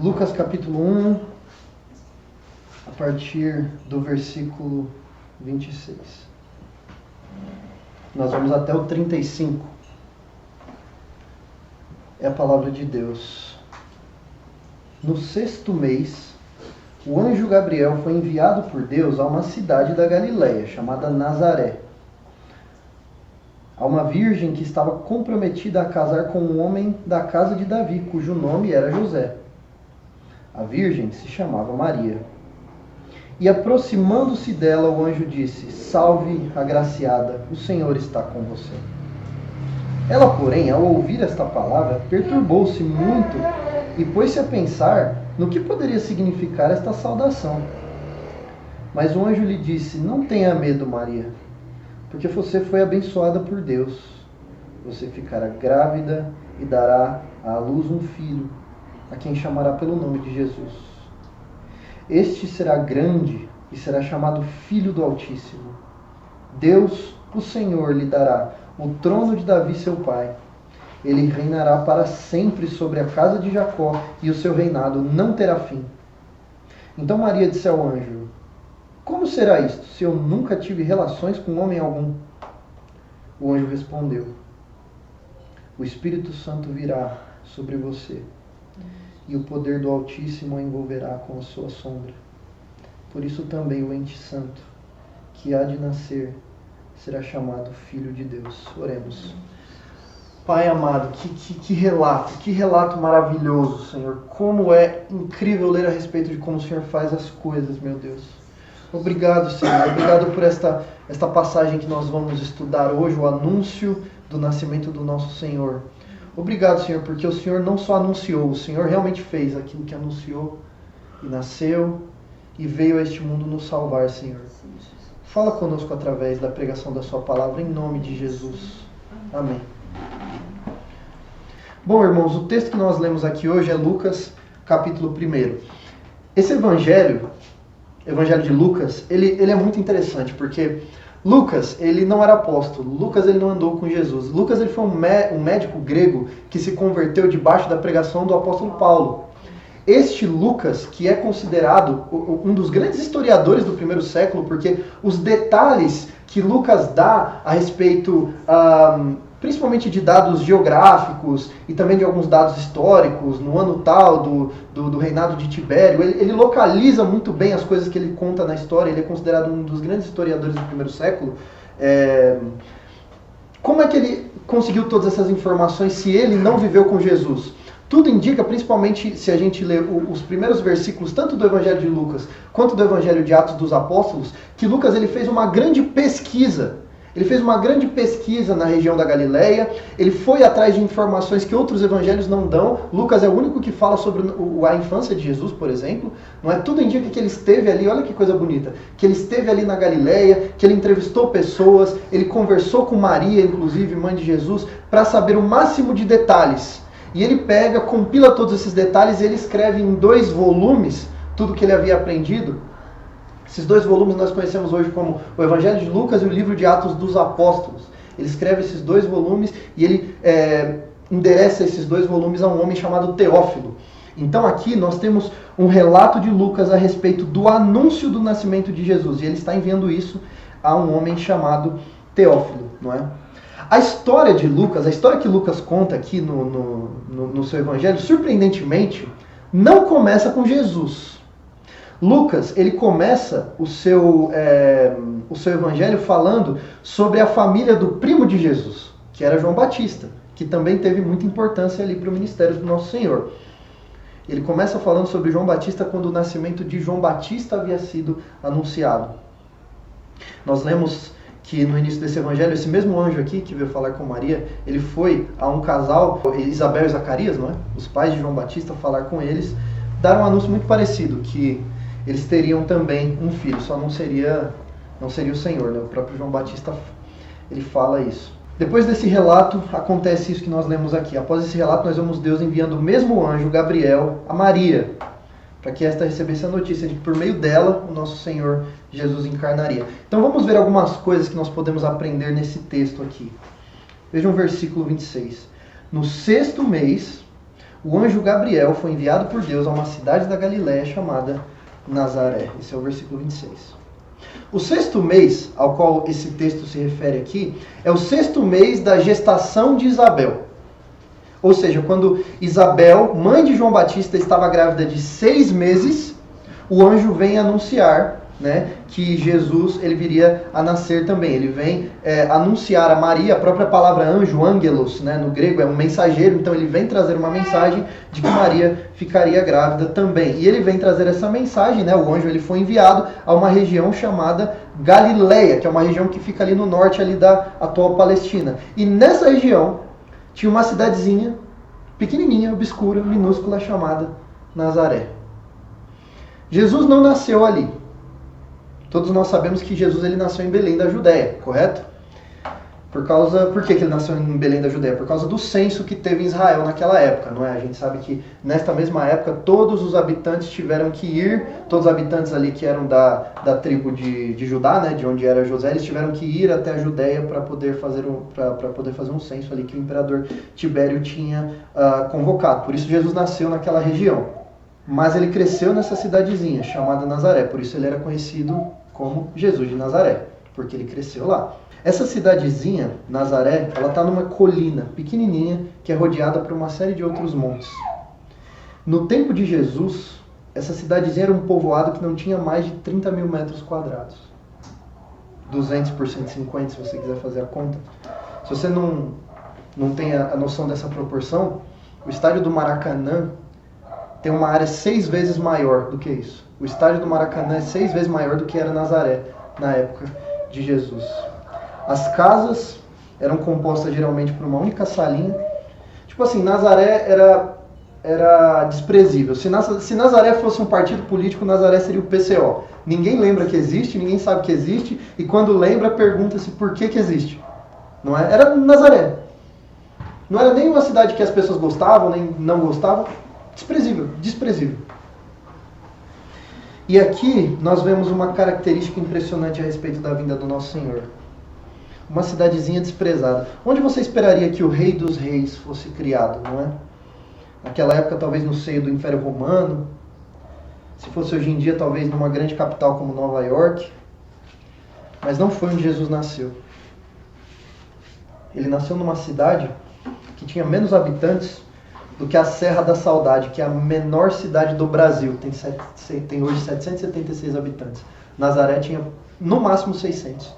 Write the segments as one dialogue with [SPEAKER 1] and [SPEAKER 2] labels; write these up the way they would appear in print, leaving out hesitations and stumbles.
[SPEAKER 1] Lucas capítulo 1, a partir do versículo 26. Nós vamos até o 35. É a palavra de Deus. No 6º mês, o anjo Gabriel foi enviado por Deus a uma cidade da Galileia, chamada Nazaré, a uma virgem que estava comprometida a casar com um homem da casa de Davi, cujo nome era José. A virgem se chamava Maria. E aproximando-se dela, o anjo disse: Salve, agraciada, o Senhor está com você. Ela, porém, ao ouvir esta palavra, perturbou-se muito e pôs-se a pensar no que poderia significar esta saudação. Mas o anjo lhe disse: Não tenha medo, Maria, porque você foi abençoada por Deus. Você ficará grávida e dará à luz um filho, a quem chamará pelo nome de Jesus. Este será grande e será chamado Filho do Altíssimo. Deus, o Senhor, lhe dará o trono de Davi, seu pai. Ele reinará para sempre sobre a casa de Jacó, e o seu reinado não terá fim. Então Maria disse ao anjo: Como será isto, se eu nunca tive relações com homem algum? O anjo respondeu: O Espírito Santo virá sobre você, e o poder do Altíssimo a envolverá com a sua sombra. Por isso também o ente santo, que há de nascer, será chamado Filho de Deus. Oremos. Pai amado, que relato maravilhoso, Senhor. Como é incrível ler a respeito de como o Senhor faz as coisas, meu Deus. Obrigado, Senhor. Obrigado por esta passagem que nós vamos estudar hoje, o anúncio do nascimento do nosso Senhor. Obrigado, Senhor, porque o Senhor não só anunciou, o Senhor realmente fez aquilo que anunciou e nasceu e veio a este mundo nos salvar, Senhor. Fala conosco através da pregação da sua palavra, em nome de Jesus. Amém. Bom, irmãos, o texto que nós lemos aqui hoje é Lucas, capítulo 1. Esse evangelho de Lucas, ele é muito interessante, porque Lucas, ele não era apóstolo. Lucas, ele não andou com Jesus. Lucas, ele foi um médico grego que se converteu debaixo da pregação do apóstolo Paulo. Este Lucas, que é considerado um dos grandes historiadores do primeiro século, porque os detalhes que Lucas dá a respeito, principalmente de dados geográficos e também de alguns dados históricos, no ano tal do reinado de Tibério, ele localiza muito bem as coisas que ele conta na história. Ele é considerado um dos grandes historiadores do primeiro século. Como é que ele conseguiu todas essas informações se ele não viveu com Jesus? Tudo indica, principalmente se a gente ler os primeiros versículos, tanto do Evangelho de Lucas quanto do Evangelho de Atos dos Apóstolos, que Lucas ele fez uma grande pesquisa. Ele fez uma grande pesquisa na região da Galileia, ele foi atrás de informações que outros evangelhos não dão. Lucas é o único que fala sobre a infância de Jesus, por exemplo. Não é? Tudo indica que ele esteve ali, olha que coisa bonita, que ele esteve ali na Galileia, que ele entrevistou pessoas, ele conversou com Maria, inclusive, mãe de Jesus, para saber o máximo de detalhes. E ele compila todos esses detalhes e ele escreve em 2 volumes tudo que ele havia aprendido. Esses 2 volumes nós conhecemos hoje como o Evangelho de Lucas e o livro de Atos dos Apóstolos. Ele escreve esses 2 volumes e ele endereça esses 2 volumes a um homem chamado Teófilo. Então aqui nós temos um relato de Lucas a respeito do anúncio do nascimento de Jesus. E ele está enviando isso a um homem chamado Teófilo, não é? A história de Lucas, a história que Lucas conta aqui no seu Evangelho, surpreendentemente, não começa com Jesus. Lucas, ele começa o seu evangelho falando sobre a família do primo de Jesus, que era João Batista, que também teve muita importância ali para o ministério do nosso Senhor. Ele começa falando sobre João Batista quando o nascimento de João Batista havia sido anunciado. Nós lemos que no início desse evangelho, esse mesmo anjo aqui que veio falar com Maria, ele foi a um casal, Isabel e Zacarias, não é? Os pais de João Batista, falar com eles, dar um anúncio muito parecido, que eles teriam também um filho, só não seria o Senhor, né? O próprio João Batista, ele fala isso. Depois desse relato, acontece isso que nós lemos aqui. Após esse relato, nós vemos Deus enviando o mesmo anjo, Gabriel, a Maria, para que esta recebesse a notícia de que por meio dela, o nosso Senhor Jesus encarnaria. Então vamos ver algumas coisas que nós podemos aprender nesse texto aqui. Vejam o versículo 26. No 6º mês, o anjo Gabriel foi enviado por Deus a uma cidade da Galiléia chamada Nazaré. Esse é o versículo 26. O 6º mês ao qual esse texto se refere aqui é o 6º mês da gestação de Isabel. Ou seja, quando Isabel, mãe de João Batista, estava grávida de 6 meses, o anjo vem anunciar, né, que Jesus ele viria a nascer também. Ele vem anunciar a Maria, a própria palavra anjo, angelos, né, no grego é um mensageiro, então ele vem trazer uma mensagem de que Maria ficaria grávida também. E ele vem trazer essa mensagem, né, o anjo ele foi enviado a uma região chamada Galileia, que é uma região que fica ali no norte ali da atual Palestina. E nessa região tinha uma cidadezinha pequenininha, obscura, minúscula, chamada Nazaré. Jesus não nasceu ali. Todos nós sabemos que Jesus ele nasceu em Belém da Judéia, correto? Por que ele nasceu em Belém da Judéia? Por causa do censo que teve em Israel naquela época, não é? A gente sabe que nesta mesma época todos os habitantes tiveram que ir, todos os habitantes ali que eram da tribo de Judá, né, de onde era José, eles tiveram que ir até a Judéia para poder fazer um censo ali que o imperador Tibério tinha convocado. Por isso Jesus nasceu naquela região. Mas ele cresceu nessa cidadezinha chamada Nazaré, por isso ele era conhecido como Jesus de Nazaré, porque ele cresceu lá. Essa cidadezinha, Nazaré, ela está numa colina pequenininha que é rodeada por uma série de outros montes. No tempo de Jesus, essa cidadezinha era um povoado que não tinha mais de 30 mil metros quadrados. 200 por 150, se você quiser fazer a conta. Se você não tem a noção dessa proporção, o estádio do Maracanã tem uma área 6 vezes maior do que isso. O estádio do Maracanã é 6 vezes maior do que era Nazaré na época de Jesus. As casas eram compostas geralmente por uma única salinha. Tipo assim, Nazaré era desprezível. Se Nazaré fosse um partido político, Nazaré seria o PCO. Ninguém lembra que existe, ninguém sabe que existe, e quando lembra, pergunta-se por que existe. Não é? Era Nazaré. Não era nem uma cidade que as pessoas gostavam, nem não gostavam. Desprezível. E aqui nós vemos uma característica impressionante a respeito da vinda do nosso Senhor. Uma cidadezinha desprezada. Onde você esperaria que o Rei dos Reis fosse criado, não é? Naquela época, talvez no seio do Império Romano. Se fosse hoje em dia, talvez numa grande capital como Nova York. Mas não foi onde Jesus nasceu. Ele nasceu numa cidade que tinha menos habitantes do que a Serra da Saudade, que é a menor cidade do Brasil. Tem hoje 776 habitantes. Nazaré tinha no máximo 600.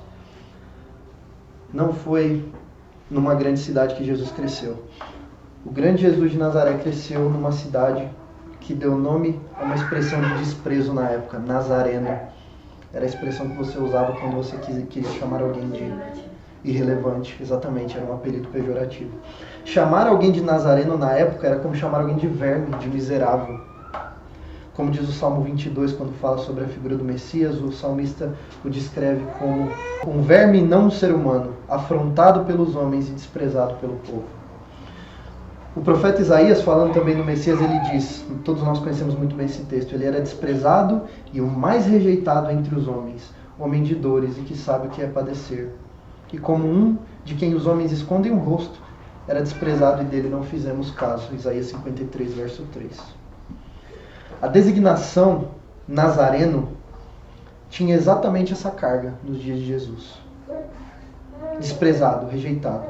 [SPEAKER 1] Não foi numa grande cidade que Jesus cresceu. O grande Jesus de Nazaré cresceu numa cidade que deu nome a uma expressão de desprezo na época, Nazareno. Era a expressão que você usava quando você queria chamar alguém de irrelevante. Exatamente, era um apelido pejorativo. Chamar alguém de Nazareno na época era como chamar alguém de verme, de miserável. Como diz o Salmo 22, quando fala sobre a figura do Messias, o salmista o descreve como um verme e não um ser humano, afrontado pelos homens e desprezado pelo povo. O profeta Isaías, falando também do Messias, ele diz, todos nós conhecemos muito bem esse texto, ele era desprezado e o mais rejeitado entre os homens, homem de dores e que sabe o que é padecer. E como um de quem os homens escondem o rosto, era desprezado e dele não fizemos caso. Isaías 53, verso 3. A designação Nazareno tinha exatamente essa carga nos dias de Jesus. Desprezado, rejeitado.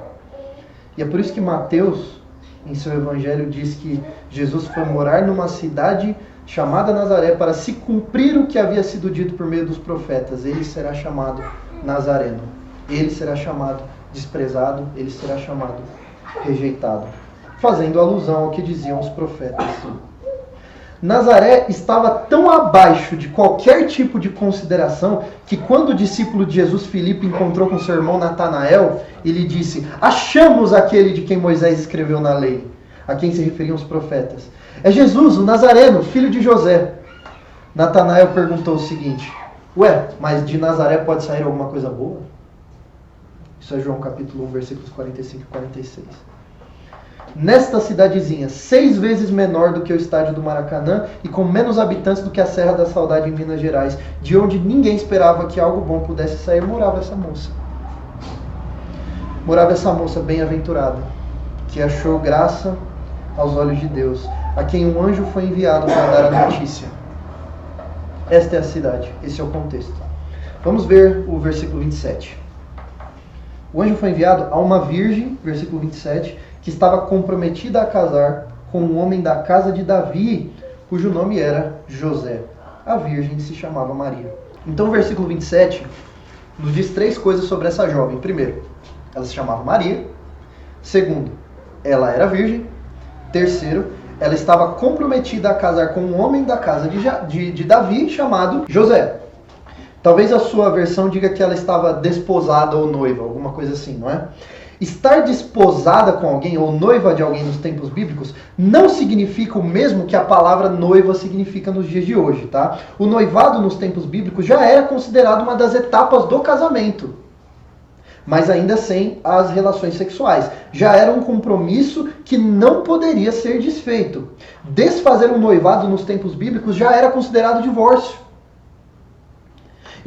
[SPEAKER 1] E é por isso que Mateus, em seu evangelho, diz que Jesus foi morar numa cidade chamada Nazaré para se cumprir o que havia sido dito por meio dos profetas. Ele será chamado Nazareno. Ele será chamado desprezado, ele será chamado rejeitado. Fazendo alusão ao que diziam os profetas. Nazaré estava tão abaixo de qualquer tipo de consideração que quando o discípulo de Jesus, Filipe, encontrou com seu irmão Natanael, ele disse: achamos aquele de quem Moisés escreveu na lei, a quem se referiam os profetas. É Jesus, o Nazareno, filho de José. Natanael perguntou o seguinte: ué, mas de Nazaré pode sair alguma coisa boa? Isso é João capítulo 1, versículos 45 e 46. Nesta cidadezinha, 6 vezes menor do que o estádio do Maracanã e com menos habitantes do que a Serra da Saudade em Minas Gerais, de onde ninguém esperava que algo bom pudesse sair, morava essa moça. Morava essa moça bem-aventurada, que achou graça aos olhos de Deus, a quem um anjo foi enviado para dar a notícia. Esta é a cidade, esse é o contexto. Vamos ver o versículo 27. O anjo foi enviado a uma virgem, versículo 27, que estava comprometida a casar com um homem da casa de Davi, cujo nome era José. A virgem se chamava Maria. Então o versículo 27 nos diz 3 coisas sobre essa jovem. Primeiro, ela se chamava Maria. Segundo, ela era virgem. Terceiro, ela estava comprometida a casar com um homem da casa de Davi chamado José. Talvez a sua versão diga que ela estava desposada ou noiva, alguma coisa assim, não é? Estar desposada com alguém ou noiva de alguém nos tempos bíblicos não significa o mesmo que a palavra noiva significa nos dias de hoje, tá? O noivado nos tempos bíblicos já era considerado uma das etapas do casamento, mas ainda sem as relações sexuais. Já era um compromisso que não poderia ser desfeito. Desfazer um noivado nos tempos bíblicos já era considerado divórcio.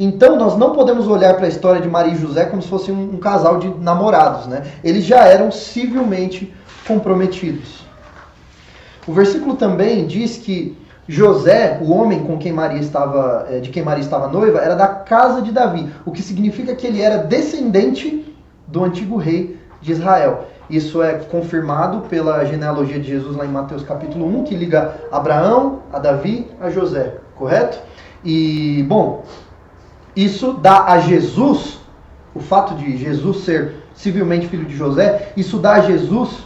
[SPEAKER 1] Então nós não podemos olhar para a história de Maria e José como se fosse um casal de namorados, né? Eles já eram civilmente comprometidos. O versículo também diz que José, o homem com quem de quem Maria estava noiva, era da casa de Davi, o que significa que ele era descendente do antigo rei de Israel. Isso é confirmado pela genealogia de Jesus lá em Mateus capítulo 1, que liga Abraão, a Davi, a José, correto? E, bom, isso dá a Jesus, o fato de Jesus ser civilmente filho de José, isso dá a Jesus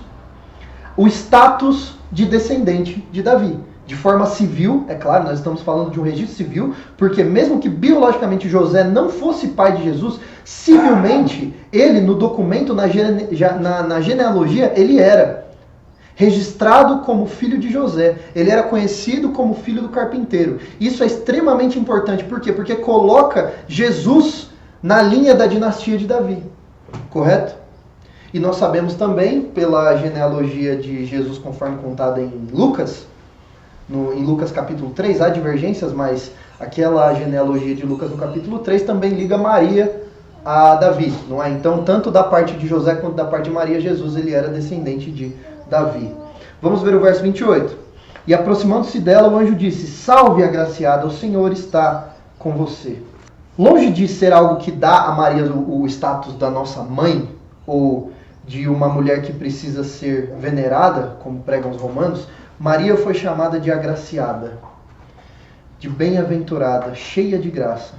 [SPEAKER 1] o status de descendente de Davi. De forma civil, é claro, nós estamos falando de um registro civil, porque mesmo que biologicamente José não fosse pai de Jesus, civilmente, ele no documento, na genealogia, ele era registrado como filho de José. Ele era conhecido como filho do carpinteiro. Isso é extremamente importante. Por quê? Porque coloca Jesus na linha da dinastia de Davi. Correto? E nós sabemos também, pela genealogia de Jesus conforme contada em Lucas, em Lucas capítulo 3, há divergências, mas aquela genealogia de Lucas no capítulo 3 também liga Maria a Davi, não é? Então, tanto da parte de José quanto da parte de Maria, Jesus ele era descendente de Davi. Vamos ver o verso 28. E aproximando-se dela, o anjo disse: Salve, agraciada, o Senhor está com você. Longe de ser algo que dá a Maria o status da nossa mãe, ou de uma mulher que precisa ser venerada, como pregam os romanos, Maria foi chamada de agraciada, de bem-aventurada, cheia de graça.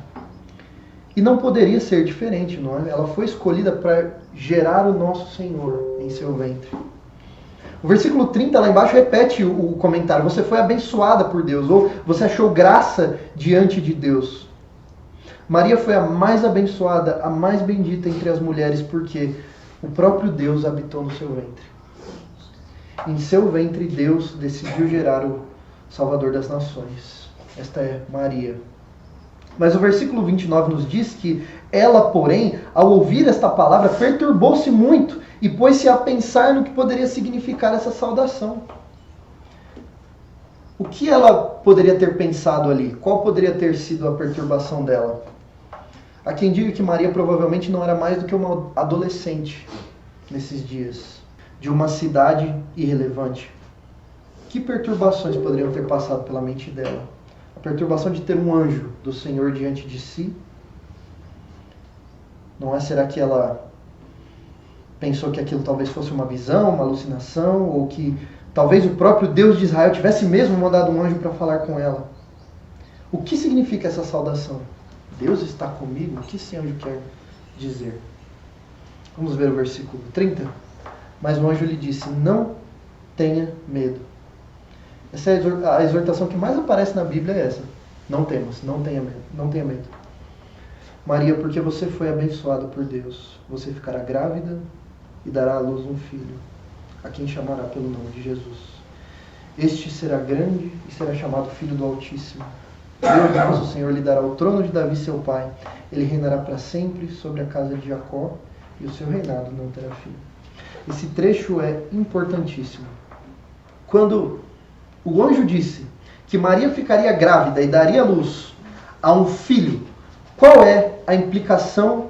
[SPEAKER 1] E não poderia ser diferente, não é? Ela foi escolhida para gerar o nosso Senhor em seu ventre. O versículo 30 lá embaixo repete o comentário: você foi abençoada por Deus, ou você achou graça diante de Deus. Maria foi a mais abençoada, a mais bendita entre as mulheres, porque o próprio Deus habitou no seu ventre. Em seu ventre, Deus decidiu gerar o Salvador das nações. Esta é Maria. Mas o versículo 29 nos diz que ela, porém, ao ouvir esta palavra, perturbou-se muito e pôs-se a pensar no que poderia significar essa saudação. O que ela poderia ter pensado ali? Qual poderia ter sido a perturbação dela? Há quem diga que Maria provavelmente não era mais do que uma adolescente nesses dias, de uma cidade irrelevante. Que perturbações poderiam ter passado pela mente dela? A perturbação de ter um anjo do Senhor diante de si? Não é? Será que ela pensou que aquilo talvez fosse uma visão, uma alucinação, ou que talvez o próprio Deus de Israel tivesse mesmo mandado um anjo para falar com ela? O que significa essa saudação? Deus está comigo? O que esse anjo quer dizer? Vamos ver o versículo 30. Mas o anjo lhe disse: não tenha medo. Essa é a exortação que mais aparece na Bíblia, é essa. Não temas, não tenha medo, não tenha medo. Maria, porque você foi abençoada por Deus, você ficará grávida e dará à luz um filho, a quem chamará pelo nome de Jesus. Este será grande e será chamado Filho do Altíssimo. Deus nosso Senhor lhe dará o trono de Davi, seu pai. Ele reinará para sempre sobre a casa de Jacó, e o seu reinado não terá fim. Esse trecho é importantíssimo. Quando o anjo disse que Maria ficaria grávida e daria luz a um filho, qual é a implicação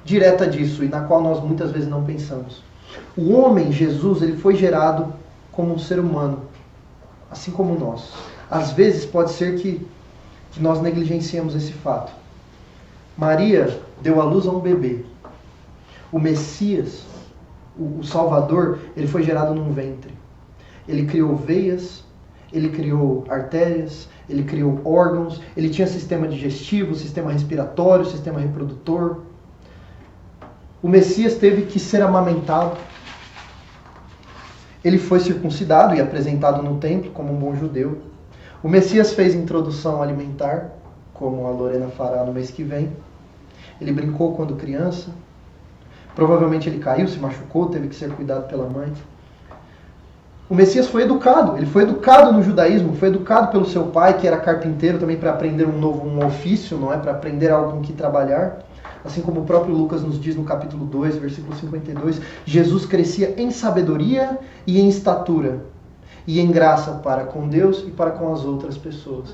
[SPEAKER 1] direta disso e na qual nós muitas vezes não pensamos? O homem, Jesus, ele foi gerado como um ser humano, assim como nós. Às vezes pode ser que nós negligenciemos esse fato. Maria deu à luz a um bebê. O Messias, o Salvador, ele foi gerado num ventre. Ele criou veias, ele criou artérias, ele criou órgãos, ele tinha sistema digestivo, sistema respiratório, sistema reprodutor. O Messias teve que ser amamentado. Ele foi circuncidado e apresentado no templo como um bom judeu. O Messias fez introdução alimentar, como a Lorena fará no mês que vem. Ele brincou quando criança. Provavelmente ele caiu, se machucou, teve que ser cuidado pela mãe. O Messias foi educado. Ele foi educado no judaísmo, foi educado pelo seu pai, que era carpinteiro, também para aprender um ofício, não é? Para aprender algo com que trabalhar. Assim como o próprio Lucas nos diz no capítulo 2, versículo 52, Jesus crescia em sabedoria e em estatura, e em graça para com Deus e para com as outras pessoas.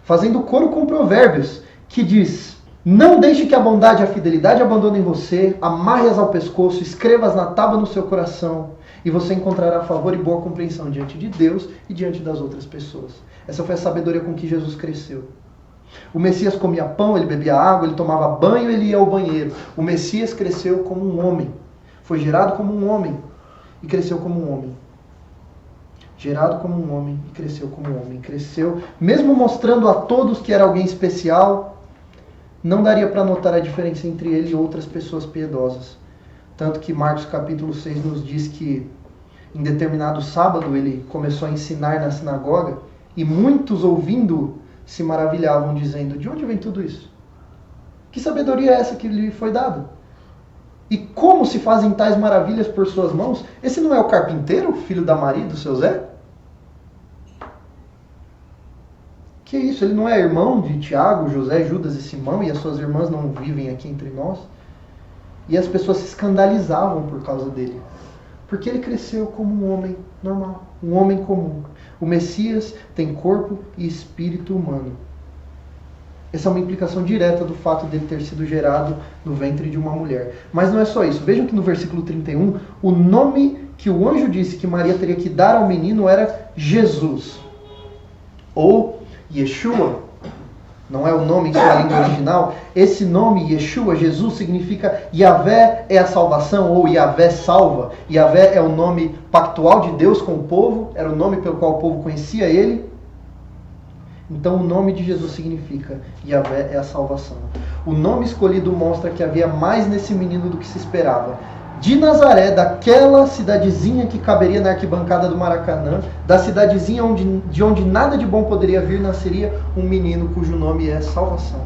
[SPEAKER 1] Fazendo coro com Provérbios, que diz: não deixe que a bondade e a fidelidade abandonem você, amarre-as ao pescoço, escreva-as na tábua no seu coração, e você encontrará favor e boa compreensão diante de Deus e diante das outras pessoas. Essa foi a sabedoria com que Jesus cresceu. O Messias comia pão, ele bebia água, ele tomava banho, ele ia ao banheiro. O Messias cresceu como um homem. Foi gerado como um homem e cresceu como um homem. Gerado como um homem e cresceu como um homem. Cresceu, mesmo mostrando a todos que era alguém especial, não daria para notar a diferença entre ele e outras pessoas piedosas. Tanto que Marcos capítulo 6 nos diz que em determinado sábado ele começou a ensinar na sinagoga e muitos ouvindo se maravilhavam, dizendo: de onde vem tudo isso? Que sabedoria é essa que lhe foi dada? E como se fazem tais maravilhas por suas mãos? Esse não é o carpinteiro, filho da Maria e do seu Zé? Que isso? Ele não é irmão de Tiago, José, Judas e Simão, e as suas irmãs não vivem aqui entre nós? E as pessoas se escandalizavam por causa dele. Porque ele cresceu como um homem normal, um homem comum. O Messias tem corpo e espírito humano. Essa é uma implicação direta do fato dele ter sido gerado no ventre de uma mulher. Mas não é só isso. Vejam que no versículo 31, o nome que o anjo disse que Maria teria que dar ao menino era Jesus. Ou Yeshua. Não é o nome em sua língua original. Esse nome, Yeshua, Jesus, significa Yahvé é a salvação, ou Yahvé salva. Yahvé é o nome pactual de Deus com o povo, era o nome pelo qual o povo conhecia ele. Então o nome de Jesus significa Yahvé é a salvação. O nome escolhido mostra que havia mais nesse menino do que se esperava. De Nazaré, daquela cidadezinha que caberia na arquibancada do Maracanã, da cidadezinha de onde nada de bom poderia vir, nasceria um menino cujo nome é salvação.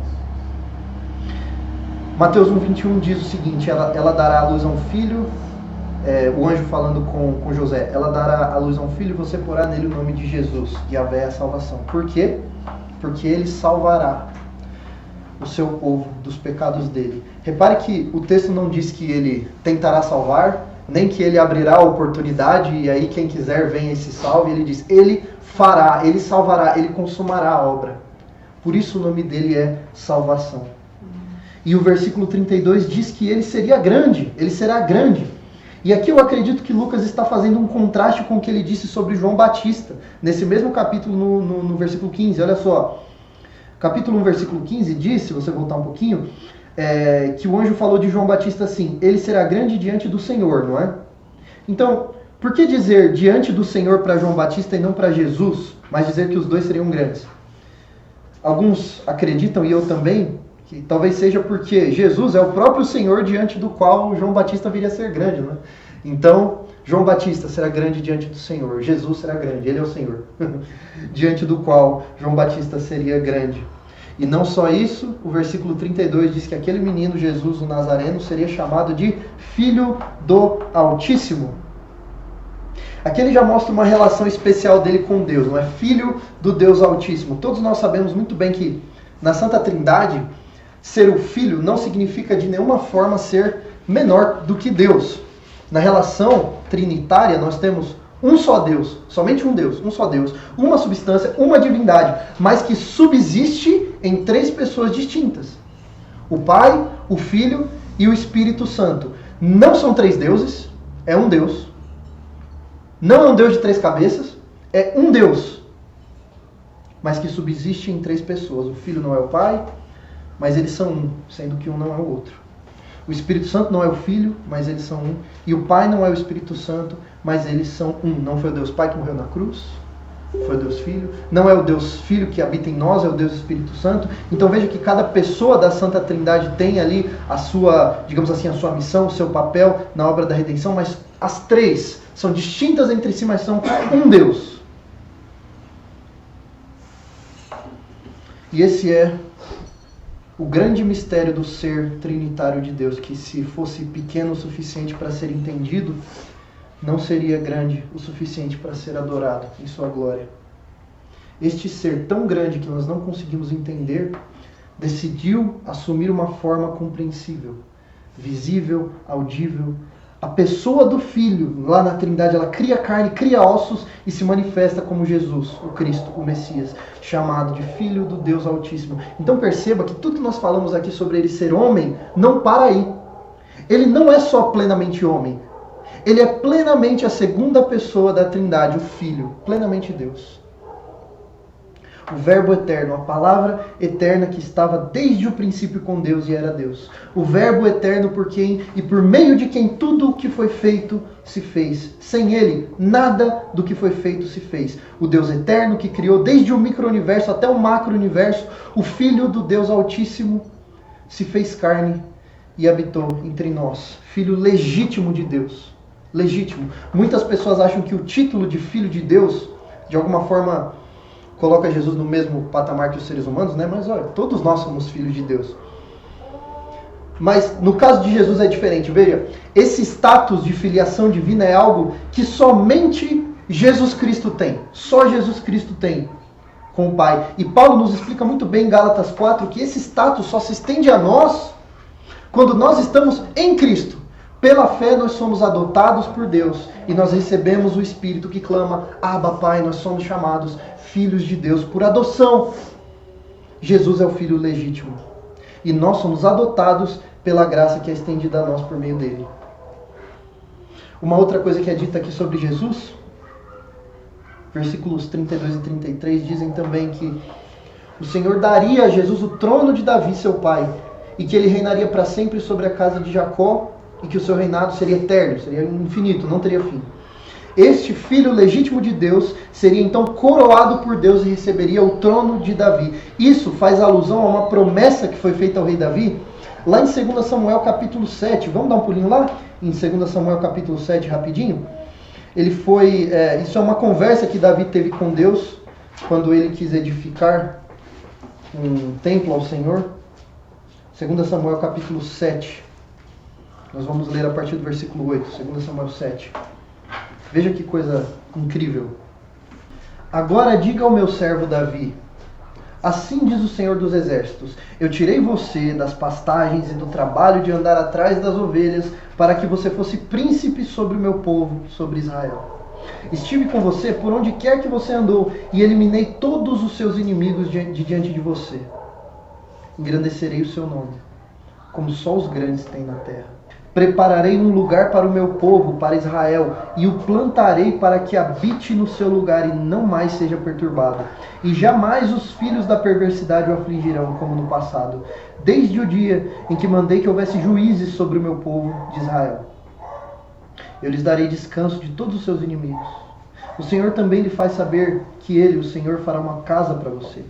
[SPEAKER 1] Mateus 1,21 diz o seguinte: ela dará à luz a um filho, o anjo falando com José, ela dará à luz a um filho e você porá nele o nome de Jesus, Yahvé é a salvação. Por quê? Porque ele salvará o seu povo dos pecados dele. Repare que o texto não diz que ele tentará salvar, nem que ele abrirá a oportunidade e aí quem quiser venha e se salve. Ele diz, ele fará, ele salvará, ele consumará a obra. Por isso o nome dele é salvação. E o versículo 32 diz que ele seria grande, ele será grande. E aqui eu acredito que Lucas está fazendo um contraste com o que ele disse sobre João Batista, nesse mesmo capítulo, no versículo 15. Olha só, capítulo 1, versículo 15 diz, se você voltar um pouquinho, que o anjo falou de João Batista assim, ele será grande diante do Senhor, não é? Então, por que dizer diante do Senhor para João Batista e não para Jesus, mas dizer que os dois seriam grandes? Alguns acreditam, e eu também, que talvez seja porque Jesus é o próprio Senhor diante do qual João Batista viria a ser grande, né? Então, João Batista será grande diante do Senhor, Jesus será grande, ele é o Senhor, diante do qual João Batista seria grande. E não só isso, o versículo 32 diz que aquele menino, Jesus, o Nazareno, seria chamado de Filho do Altíssimo. Aqui ele já mostra uma relação especial dele com Deus, não é? Filho do Deus Altíssimo. Todos nós sabemos muito bem que na Santa Trindade, ser o Filho não significa de nenhuma forma ser menor do que Deus. Na relação trinitária nós temos um só Deus, somente um Deus, um só Deus, uma substância, uma divindade, mas que subsiste em três pessoas distintas. O Pai, o Filho e o Espírito Santo. Não são três deuses, é um Deus. Não é um Deus de 3 cabeças, é um Deus, mas que subsiste em 3 pessoas. O Filho não é o Pai, mas eles são um, sendo que um não é o outro. O Espírito Santo não é o Filho, mas eles são um. E o Pai não é o Espírito Santo, mas eles são um. Não foi o Deus Pai que morreu na cruz, foi o Deus Filho. Não é o Deus Filho que habita em nós, é o Deus Espírito Santo. Então veja que cada pessoa da Santa Trindade tem ali a sua, digamos assim, a sua missão, o seu papel na obra da redenção, mas as 3 são distintas entre si, mas são um Deus. E esse é o grande mistério do ser trinitário de Deus, que se fosse pequeno o suficiente para ser entendido, não seria grande o suficiente para ser adorado em sua glória. Este ser tão grande que nós não conseguimos entender, decidiu assumir uma forma compreensível, visível, audível. A pessoa do Filho, lá na Trindade, ela cria carne, cria ossos e se manifesta como Jesus, o Cristo, o Messias, chamado de Filho do Deus Altíssimo. Então perceba que tudo que nós falamos aqui sobre ele ser homem, não para aí. Ele não é só plenamente homem. Ele é plenamente a segunda pessoa da Trindade, o Filho, plenamente Deus. O Verbo eterno, a palavra eterna que estava desde o princípio com Deus e era Deus. O Verbo eterno por quem e por meio de quem tudo o que foi feito se fez. Sem ele, nada do que foi feito se fez. O Deus eterno que criou desde o micro-universo até o macro-universo, o Filho do Deus Altíssimo, se fez carne e habitou entre nós. Filho legítimo de Deus. Legítimo. Muitas pessoas acham que o título de Filho de Deus, de alguma forma, coloca Jesus no mesmo patamar que os seres humanos, né? Mas olha, todos nós somos filhos de Deus. Mas no caso de Jesus é diferente. Veja, esse status de filiação divina é algo que somente Jesus Cristo tem. Só Jesus Cristo tem com o Pai. E Paulo nos explica muito bem em Gálatas 4 que esse status só se estende a nós quando nós estamos em Cristo. Pela fé nós somos adotados por Deus e nós recebemos o Espírito que clama, Abba, Pai, nós somos chamados filhos de Deus por adoção. Jesus é o Filho legítimo. E nós somos adotados pela graça que é estendida a nós por meio dele. Uma outra coisa que é dita aqui sobre Jesus, versículos 32 e 33 dizem também que o Senhor daria a Jesus o trono de Davi, seu pai, e que ele reinaria para sempre sobre a casa de Jacó, e que o seu reinado seria eterno, seria infinito, não teria fim. Este filho legítimo de Deus seria então coroado por Deus e receberia o trono de Davi. Isso faz alusão a uma promessa que foi feita ao rei Davi, lá em 2 Samuel capítulo 7. Vamos dar um pulinho lá? Em 2 Samuel capítulo 7, rapidinho. Isso é uma conversa que Davi teve com Deus, quando ele quis edificar um templo ao Senhor. 2 Samuel capítulo 7. Nós vamos ler a partir do versículo 8, 2 Samuel 7. Veja que coisa incrível. Agora diga ao meu servo Davi, assim diz o Senhor dos Exércitos, eu tirei você das pastagens e do trabalho de andar atrás das ovelhas, para que você fosse príncipe sobre o meu povo, sobre Israel. Estive com você por onde quer que você andou, e eliminei todos os seus inimigos de diante de você. Engrandecerei o seu nome, como só os grandes têm na terra. Prepararei um lugar para o meu povo, para Israel, e o plantarei para que habite no seu lugar e não mais seja perturbado. E jamais os filhos da perversidade o afligirão, como no passado, desde o dia em que mandei que houvesse juízes sobre o meu povo de Israel. Eu lhes darei descanso de todos os seus inimigos. O Senhor também lhe faz saber que Ele, o Senhor, fará uma casa para você.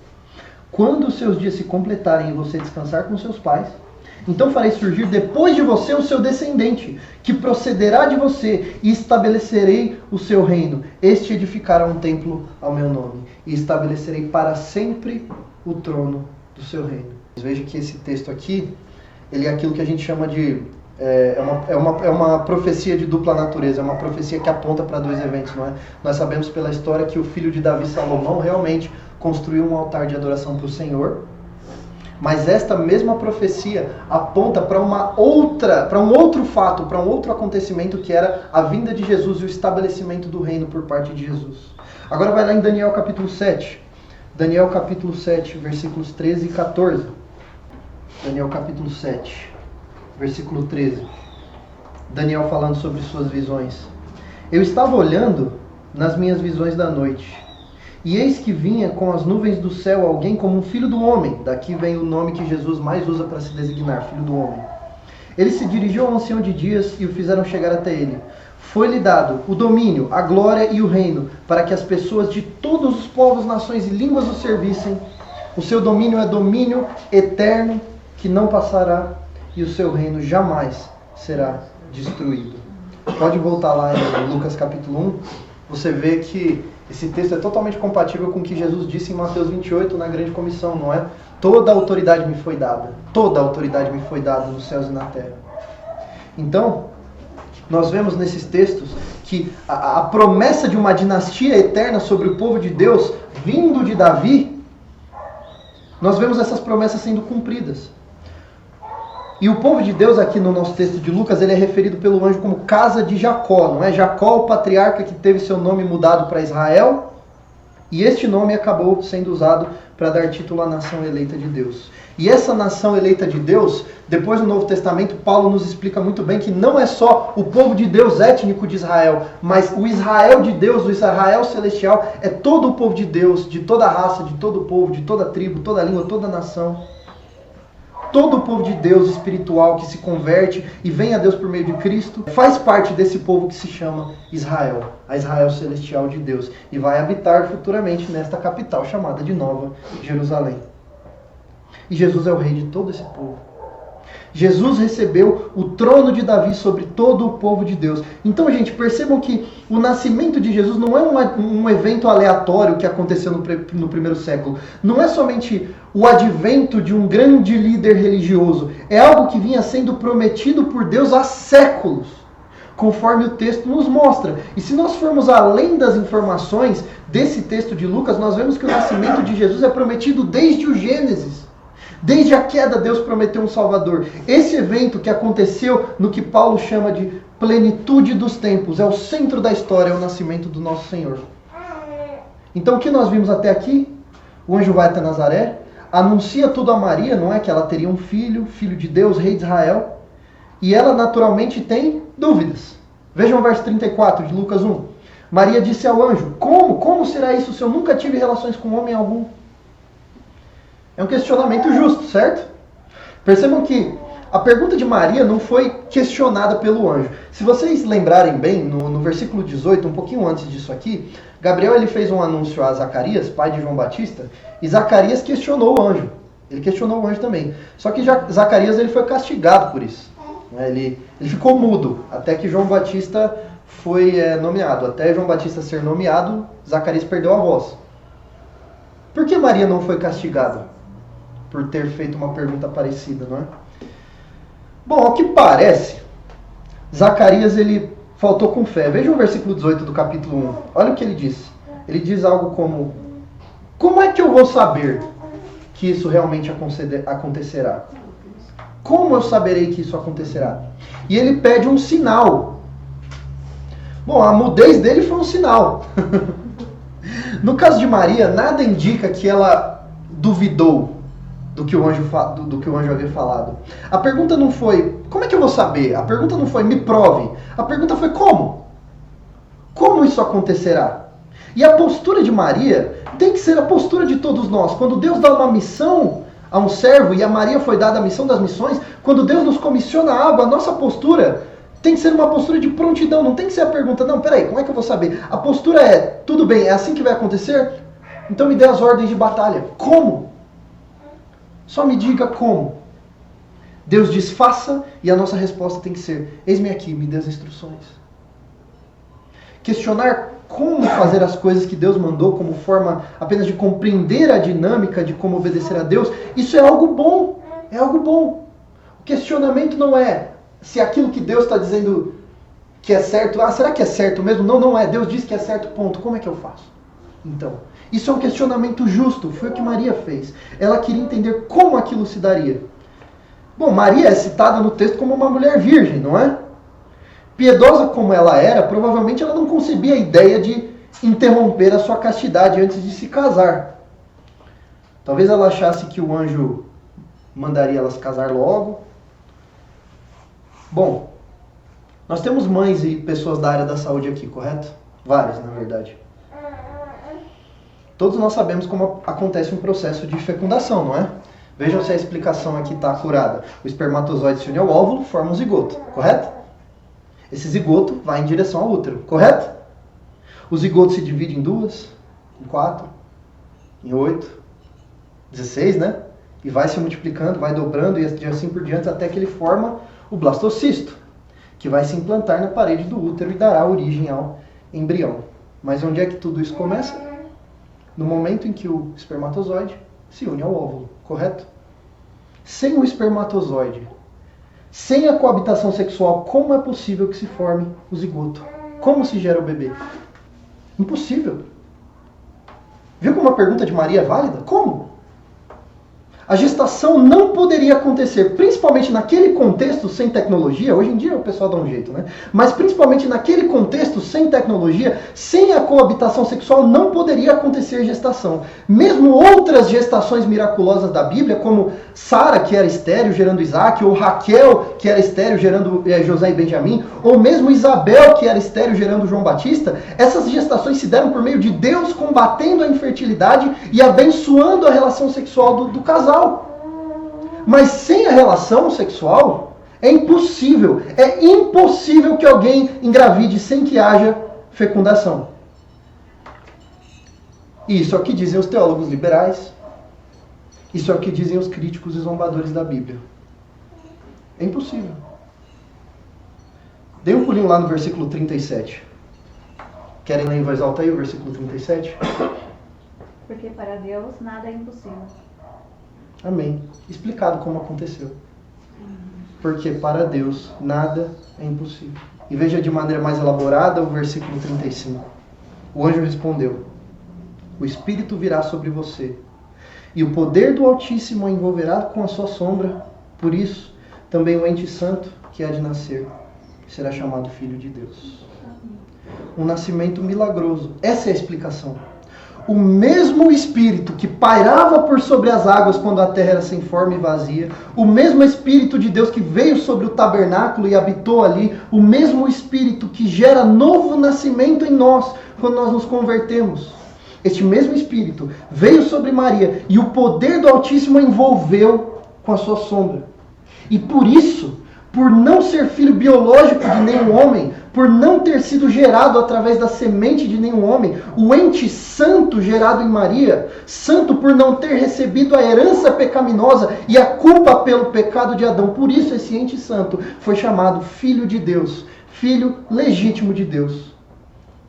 [SPEAKER 1] Quando os seus dias se completarem e você descansar com seus pais, então farei surgir depois de você o seu descendente, que procederá de você, e estabelecerei o seu reino. Este edificará um templo ao meu nome, e estabelecerei para sempre o trono do seu reino. Veja que esse texto aqui, ele é aquilo que a gente chama de... É uma profecia de dupla natureza, é uma profecia que aponta para 2 eventos, não é? Nós sabemos pela história que o filho de Davi, Salomão, realmente construiu um altar de adoração para o Senhor. Mas esta mesma profecia aponta para um outro fato, para um outro acontecimento, que era a vinda de Jesus e o estabelecimento do reino por parte de Jesus. Agora vai lá em Daniel capítulo 7. Daniel capítulo 7, versículos 13 e 14. Daniel capítulo 7, versículo 13. Daniel falando sobre suas visões. Eu estava olhando nas minhas visões da noite. E eis que vinha com as nuvens do céu alguém como um filho do homem. Daqui vem o nome que Jesus mais usa para se designar, filho do homem. Ele se dirigiu ao ancião de dias e o fizeram chegar até ele. Foi-lhe dado o domínio, a glória e o reino, para que as pessoas de todos os povos, nações e línguas o servissem. O seu domínio é domínio eterno, que não passará, e o seu reino jamais será destruído. Pode voltar lá em Lucas capítulo 1. Você vê que esse texto é totalmente compatível com o que Jesus disse em Mateus 28, na grande comissão, não é? Toda a autoridade me foi dada. Toda a autoridade me foi dada nos céus e na terra. Então, nós vemos nesses textos que a promessa de uma dinastia eterna sobre o povo de Deus, vindo de Davi, nós vemos essas promessas sendo cumpridas. E o povo de Deus aqui no nosso texto de Lucas, ele é referido pelo anjo como casa de Jacó, não é? Jacó, o patriarca que teve seu nome mudado para Israel, e este nome acabou sendo usado para dar título à nação eleita de Deus. E essa nação eleita de Deus, depois no Novo Testamento, Paulo nos explica muito bem que não é só o povo de Deus étnico de Israel, mas o Israel de Deus, o Israel celestial, é todo o povo de Deus, de toda a raça, de todo o povo, de toda a tribo, toda a língua, toda a nação. Todo o povo de Deus espiritual que se converte e vem a Deus por meio de Cristo, faz parte desse povo que se chama Israel, a Israel celestial de Deus, e vai habitar futuramente nesta capital chamada de Nova Jerusalém. E Jesus é o rei de todo esse povo. Jesus recebeu o trono de Davi sobre todo o povo de Deus. Então, gente, percebam que o nascimento de Jesus não é um evento aleatório que aconteceu no primeiro século. Não é somente o advento de um grande líder religioso. É algo que vinha sendo prometido por Deus há séculos, conforme o texto nos mostra. E se nós formos além das informações desse texto de Lucas, nós vemos que o nascimento de Jesus é prometido desde o Gênesis. Desde a queda, Deus prometeu um Salvador. Esse evento que aconteceu no que Paulo chama de plenitude dos tempos, é o centro da história, é o nascimento do nosso Senhor. Então o que nós vimos até aqui? O anjo vai até Nazaré, anuncia tudo a Maria, não é? Que ela teria um filho, filho de Deus, rei de Israel. E ela naturalmente tem dúvidas. Vejam o verso 34 de Lucas 1. Maria disse ao anjo: Como será isso se eu nunca tive relações com homem algum? É um questionamento justo, certo? Percebam que a pergunta de Maria não foi questionada pelo anjo. Se vocês lembrarem bem, no versículo 18, um pouquinho antes disso aqui, Gabriel ele fez um anúncio a Zacarias, pai de João Batista, e Zacarias questionou o anjo. Ele questionou o anjo também. Só que Zacarias ele foi castigado por isso. Ele ficou mudo até que João Batista foi nomeado. Até João Batista ser nomeado, Zacarias perdeu a voz. Por que Maria não foi castigada? Por ter feito uma pergunta parecida, não é? Bom, ao que parece, Zacarias ele faltou com fé. Veja o versículo 18 do capítulo 1. Olha o que ele diz. Ele diz algo como: como é que eu vou saber que isso realmente acontecerá? Como eu saberei que isso acontecerá? E ele pede um sinal. Bom, a mudez dele foi um sinal. No caso de Maria, nada indica que ela duvidou do que o anjo havia falado. A pergunta não foi, como é que eu vou saber? A pergunta não foi, me prove. A pergunta foi, como? Como isso acontecerá? E a postura de Maria tem que ser a postura de todos nós. Quando Deus dá uma missão a um servo, e a Maria foi dada a missão das missões, quando Deus nos comissiona algo, a nossa postura tem que ser uma postura de prontidão. Não tem que ser a pergunta, não, peraí, como é que eu vou saber? A postura é, tudo bem, é assim que vai acontecer? Então me dê as ordens de batalha. Como? Só me diga como. Deus diz faça, e a nossa resposta tem que ser, eis-me aqui, me dê as instruções. Questionar como fazer as coisas que Deus mandou como forma apenas de compreender a dinâmica de como obedecer a Deus, isso é algo bom. É algo bom. O questionamento não é se aquilo que Deus está dizendo que é certo, será que é certo mesmo? Não, não é. Deus diz que é certo, ponto. Como é que eu faço? Então, isso é um questionamento justo. Foi o que Maria fez. Ela queria entender como aquilo se daria. Bom, Maria é citada no texto como uma mulher virgem, não é? Piedosa como ela era, provavelmente ela não concebia a ideia de interromper a sua castidade antes de se casar. Talvez ela achasse que o anjo mandaria ela se casar logo. Bom, nós temos mães e pessoas da área da saúde aqui, correto? Várias, na verdade. Todos nós sabemos como acontece um processo de fecundação, não é? Vejam se a explicação aqui está acurada. O espermatozoide se une ao óvulo, forma um zigoto, correto? Esse zigoto vai em direção ao útero, correto? O zigoto se divide em 2, em 4, em 8, 16, né? E vai se multiplicando, vai dobrando e assim por diante até que ele forma o blastocisto, que vai se implantar na parede do útero e dará origem ao embrião. Mas onde é que tudo isso começa? No momento em que o espermatozoide se une ao óvulo, correto? Sem o espermatozoide, sem a coabitação sexual, como é possível que se forme o zigoto? Como se gera o bebê? Impossível. Viu como a pergunta de Maria é válida? Como? A gestação não poderia acontecer, principalmente naquele contexto sem tecnologia. Hoje em dia o pessoal dá um jeito, né? Mas principalmente naquele contexto sem tecnologia, sem a coabitação sexual, não poderia acontecer gestação. Mesmo outras gestações miraculosas da Bíblia, como Sara, que era estéril, gerando Isaac, ou Raquel, que era estéril, gerando José e Benjamim, ou mesmo Isabel, que era estéril, gerando João Batista, essas gestações se deram por meio de Deus combatendo a infertilidade e abençoando a relação sexual do casal. Mas sem a relação sexual, é impossível que alguém engravide sem que haja fecundação. Isso é o que dizem os teólogos liberais. Isso é o que dizem os críticos e zombadores da Bíblia. É impossível. Dê um pulinho lá no versículo 37. Querem ler em voz alta aí o versículo 37?
[SPEAKER 2] Porque para Deus nada é impossível.
[SPEAKER 1] Amém. Explicado como aconteceu. Porque para Deus nada é impossível. E veja de maneira mais elaborada o versículo 35. O anjo respondeu: o Espírito virá sobre você, e o poder do Altíssimo a envolverá com a sua sombra. Por isso, também o ente santo que há de nascer será chamado Filho de Deus. Um nascimento milagroso. Essa é a explicação. O mesmo Espírito que pairava por sobre as águas quando a terra era sem forma e vazia, o mesmo Espírito de Deus que veio sobre o tabernáculo e habitou ali, o mesmo Espírito que gera novo nascimento em nós quando nós nos convertemos. Este mesmo Espírito veio sobre Maria e o poder do Altíssimo a envolveu com a sua sombra. E por isso, por não ser filho biológico de nenhum homem, por não ter sido gerado através da semente de nenhum homem, o ente santo gerado em Maria, santo por não ter recebido a herança pecaminosa e a culpa pelo pecado de Adão, por isso esse ente santo foi chamado Filho de Deus, filho legítimo de Deus.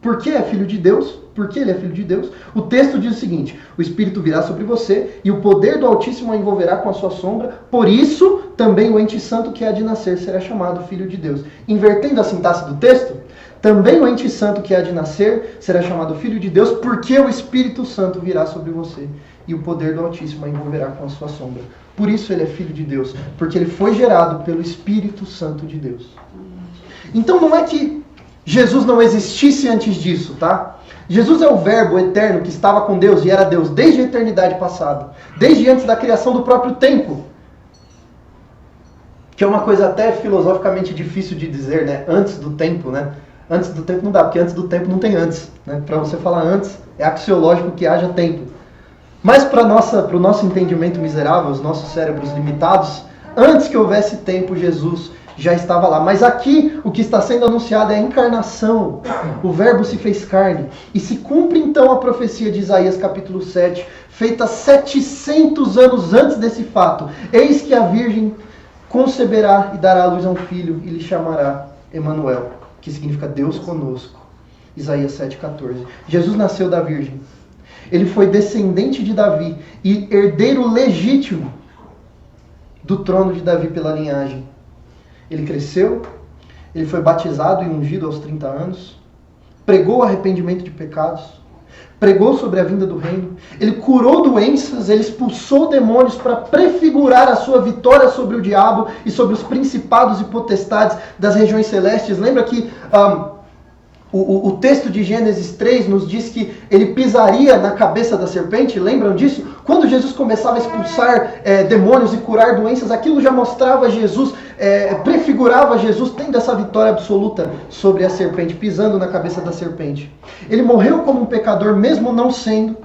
[SPEAKER 1] Por que é filho de Deus? Porque ele é filho de Deus. O texto diz o seguinte: o Espírito virá sobre você e o poder do Altíssimo a envolverá com a sua sombra. Por isso, também o ente santo que há de nascer será chamado Filho de Deus. Invertendo a sintaxe do texto, também o ente santo que há de nascer será chamado Filho de Deus, porque o Espírito Santo virá sobre você e o poder do Altíssimo a envolverá com a sua sombra. Por isso ele é Filho de Deus, porque ele foi gerado pelo Espírito Santo de Deus. Então não é que Jesus não existisse antes disso, tá? Jesus é o Verbo eterno que estava com Deus e era Deus desde a eternidade passada, desde antes da criação do próprio tempo. Que é uma coisa até filosoficamente difícil de dizer, né? Antes do tempo, né? Antes do tempo não dá, porque antes do tempo não tem antes, né? Para você falar antes, é axiológico que haja tempo. Mas para o nosso entendimento miserável, os nossos cérebros limitados, antes que houvesse tempo, Jesus já estava lá. Mas aqui o que está sendo anunciado é a encarnação. O Verbo se fez carne. E se cumpre então a profecia de Isaías capítulo 7, feita 700 anos antes desse fato. Eis que a Virgem conceberá e dará à luz a um filho e lhe chamará Emanuel, que significa Deus conosco. Isaías 7,14. Jesus nasceu da Virgem. Ele foi descendente de Davi e herdeiro legítimo do trono de Davi pela linhagem. Ele cresceu, ele foi batizado e ungido aos 30 anos, pregou o arrependimento de pecados, pregou sobre a vinda do reino, ele curou doenças, ele expulsou demônios para prefigurar a sua vitória sobre o diabo e sobre os principados e potestades das regiões celestes. Lembra que o texto de Gênesis 3 nos diz que ele pisaria na cabeça da serpente? Lembram disso? Quando Jesus começava a expulsar demônios e curar doenças, aquilo já mostrava Jesus prefigurava Jesus tendo essa vitória absoluta sobre a serpente, pisando na cabeça da serpente. Ele morreu como um pecador, mesmo não sendo,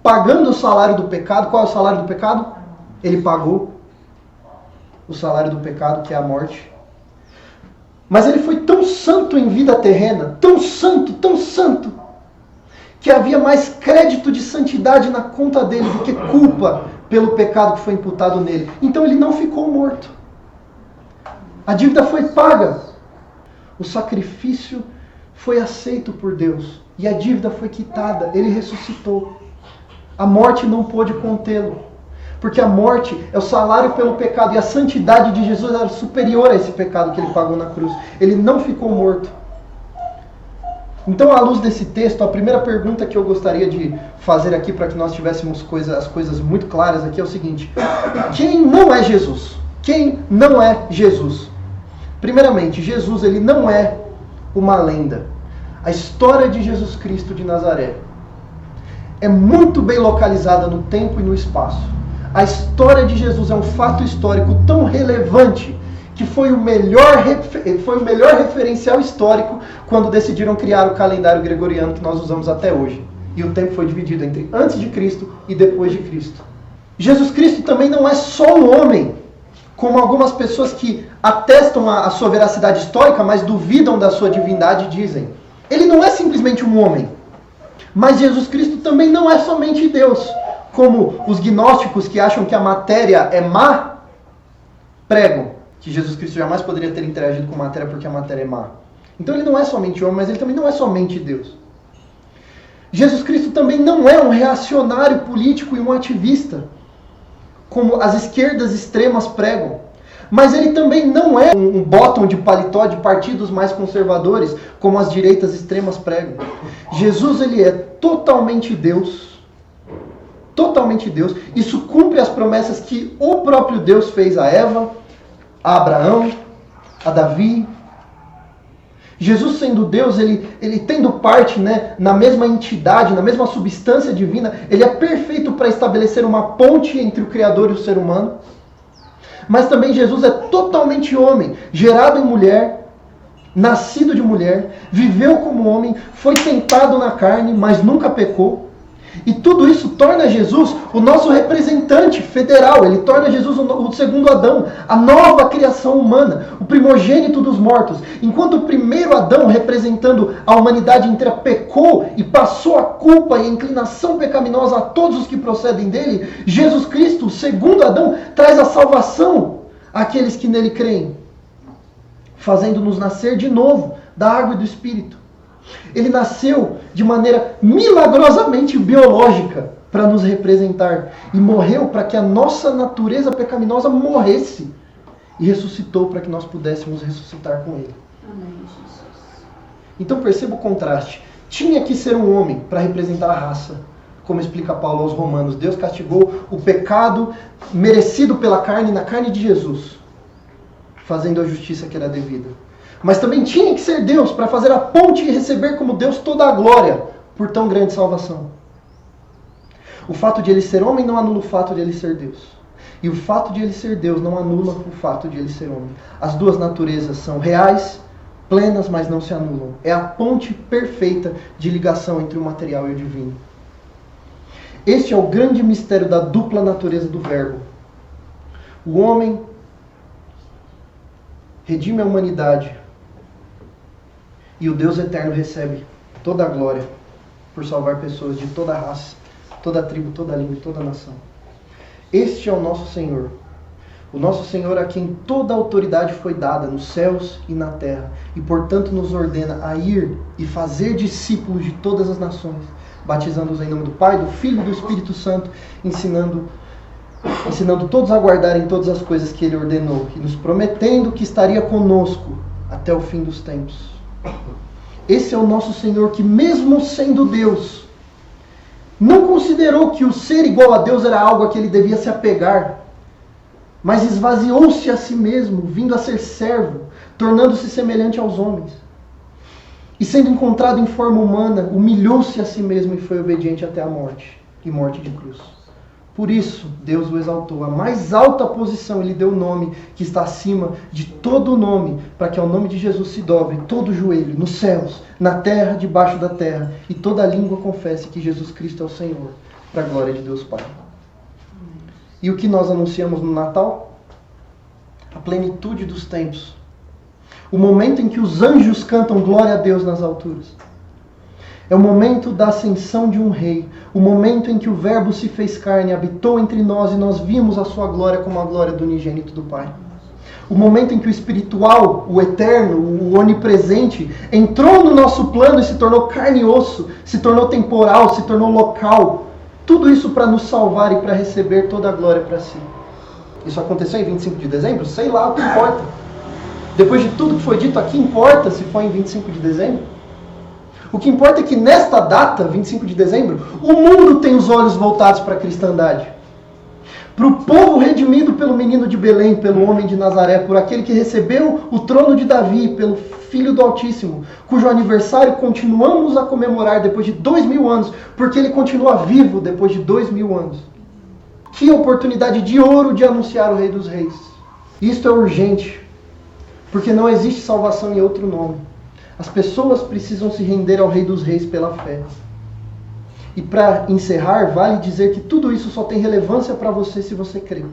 [SPEAKER 1] pagando o salário do pecado. Qual é o salário do pecado? Ele pagou o salário do pecado, que é a morte. Mas ele foi tão santo em vida terrena, tão santo, que havia mais crédito de santidade na conta dele do que culpa pelo pecado que foi imputado nele. Então ele não ficou morto. A dívida foi paga. O sacrifício foi aceito por Deus. E a dívida foi quitada. Ele ressuscitou. A morte não pôde contê-lo. Porque a morte é o salário pelo pecado. E a santidade de Jesus era superior a esse pecado que ele pagou na cruz. Ele não ficou morto. Então, à luz desse texto, a primeira pergunta que eu gostaria de fazer aqui para que nós tivéssemos as coisas muito claras aqui é o seguinte: quem não é Jesus? Quem não é Jesus? Primeiramente, Jesus ele não é uma lenda. A história de Jesus Cristo de Nazaré é muito bem localizada no tempo e no espaço. A história de Jesus é um fato histórico tão relevante que foi o melhor referencial histórico quando decidiram criar o calendário gregoriano que nós usamos até hoje. E o tempo foi dividido entre antes de Cristo e depois de Cristo. Jesus Cristo também não é só um homem, como algumas pessoas que atestam a sua veracidade histórica, mas duvidam da sua divindade dizem. Ele não é simplesmente um homem. Mas Jesus Cristo também não é somente Deus, como os gnósticos que acham que a matéria é má pregam que Jesus Cristo jamais poderia ter interagido com matéria porque a matéria é má. Então ele não é somente homem, mas ele também não é somente Deus. Jesus Cristo também não é um reacionário político e um ativista, como as esquerdas extremas pregam. Mas ele também não é um bottom de paletó de partidos mais conservadores, como as direitas extremas pregam. Jesus ele é totalmente Deus. Totalmente Deus. Isso cumpre as promessas que o próprio Deus fez a Eva, a Abraão, a Davi. Jesus sendo Deus, ele tendo parte, na mesma entidade, na mesma substância divina, ele é perfeito para estabelecer uma ponte entre o Criador e o ser humano. Mas também Jesus é totalmente homem, gerado em mulher, nascido de mulher, viveu como homem, foi tentado na carne, mas nunca pecou. E tudo isso torna Jesus o nosso representante federal. Ele torna Jesus o segundo Adão, a nova criação humana, o primogênito dos mortos. Enquanto o primeiro Adão, representando a humanidade inteira, pecou e passou a culpa e a inclinação pecaminosa a todos os que procedem dele, Jesus Cristo, o segundo Adão, traz a salvação àqueles que nele creem, fazendo-nos nascer de novo da água e do Espírito. Ele nasceu de maneira milagrosamente biológica para nos representar e morreu para que a nossa natureza pecaminosa morresse e ressuscitou para que nós pudéssemos ressuscitar com ele.
[SPEAKER 2] Amém, Jesus.
[SPEAKER 1] Então perceba o contraste. Tinha que ser um homem para representar a raça, como explica Paulo aos Romanos. Deus castigou o pecado merecido pela carne na carne de Jesus, fazendo a justiça que era devida. Mas também tinha que ser Deus para fazer a ponte e receber como Deus toda a glória por tão grande salvação. O fato de ele ser homem não anula o fato de ele ser Deus. E o fato de ele ser Deus não anula o fato de ele ser homem. As duas naturezas são reais, plenas, mas não se anulam. É a ponte perfeita de ligação entre o material e o divino. Este é o grande mistério da dupla natureza do Verbo. O homem redime a humanidade e o Deus eterno recebe toda a glória por salvar pessoas de toda a raça, toda a tribo, toda a língua e toda a nação. Este é o nosso Senhor. O nosso Senhor a quem toda a autoridade foi dada nos céus e na terra. E portanto nos ordena a ir e fazer discípulos de todas as nações, batizando-os em nome do Pai, do Filho e do Espírito Santo, ensinando todos a guardarem todas as coisas que Ele ordenou, e nos prometendo que estaria conosco até o fim dos tempos. Esse é o nosso Senhor que, mesmo sendo Deus, não considerou que o ser igual a Deus era algo a que ele devia se apegar, mas esvaziou-se a si mesmo, vindo a ser servo, tornando-se semelhante aos homens. E sendo encontrado em forma humana, humilhou-se a si mesmo e foi obediente até a morte, e morte de cruz. Por isso, Deus o exaltou. A mais alta posição, Ele deu o nome que está acima de todo nome, para que ao nome de Jesus se dobre todo o joelho, nos céus, na terra, debaixo da terra, e toda língua confesse que Jesus Cristo é o Senhor, para a glória de Deus Pai. E o que nós anunciamos no Natal? A plenitude dos tempos. O momento em que os anjos cantam glória a Deus nas alturas. É o momento da ascensão de um rei. O momento em que o Verbo se fez carne, habitou entre nós e nós vimos a sua glória como a glória do unigênito do Pai. O momento em que o espiritual, o eterno, o onipresente, entrou no nosso plano e se tornou carne e osso, se tornou temporal, se tornou local. Tudo isso para nos salvar e para receber toda a glória para si. Isso aconteceu em 25 de dezembro? Sei lá, o que importa. Depois de tudo que foi dito aqui, importa se foi em 25 de dezembro? O que importa é que nesta data, 25 de dezembro, o mundo tem os olhos voltados para a cristandade. Para o povo redimido pelo menino de Belém, pelo homem de Nazaré, por aquele que recebeu o trono de Davi, pelo Filho do Altíssimo, cujo aniversário continuamos a comemorar depois de 2000 anos, porque ele continua vivo depois de 2000 anos. Que oportunidade de ouro de anunciar o Rei dos Reis. Isto é urgente, porque não existe salvação em outro nome. As pessoas precisam se render ao Rei dos Reis pela fé. E para encerrar, vale dizer que tudo isso só tem relevância para você se você crê.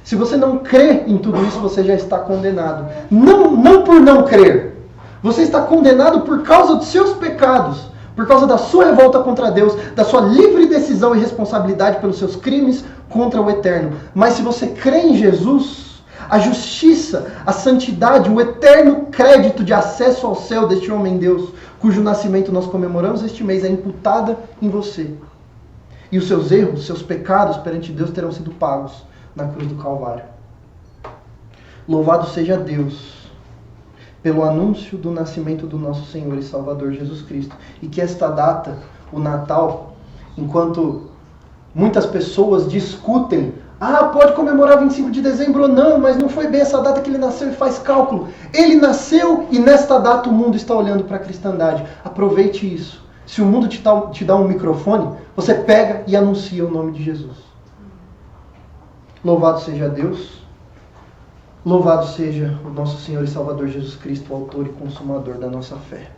[SPEAKER 1] Se você não crê em tudo isso, você já está condenado. Não por não crer. Você está condenado por causa dos seus pecados, por causa da sua revolta contra Deus, da sua livre decisão e responsabilidade pelos seus crimes contra o Eterno. Mas se você crê em Jesus, a justiça, a santidade, o eterno crédito de acesso ao céu deste homem-deus, cujo nascimento nós comemoramos este mês, é imputada em você. E os seus erros, os seus pecados perante Deus terão sido pagos na cruz do Calvário. Louvado seja Deus pelo anúncio do nascimento do nosso Senhor e Salvador Jesus Cristo. E que esta data, o Natal, enquanto muitas pessoas discutem, pode comemorar 25 de dezembro ou não, mas não foi bem essa data que ele nasceu e faz cálculo. Ele nasceu e nesta data o mundo está olhando para a cristandade. Aproveite isso. Se o mundo te dá um microfone, você pega e anuncia o nome de Jesus. Louvado seja Deus. Louvado seja o nosso Senhor e Salvador Jesus Cristo, o autor e consumador da nossa fé.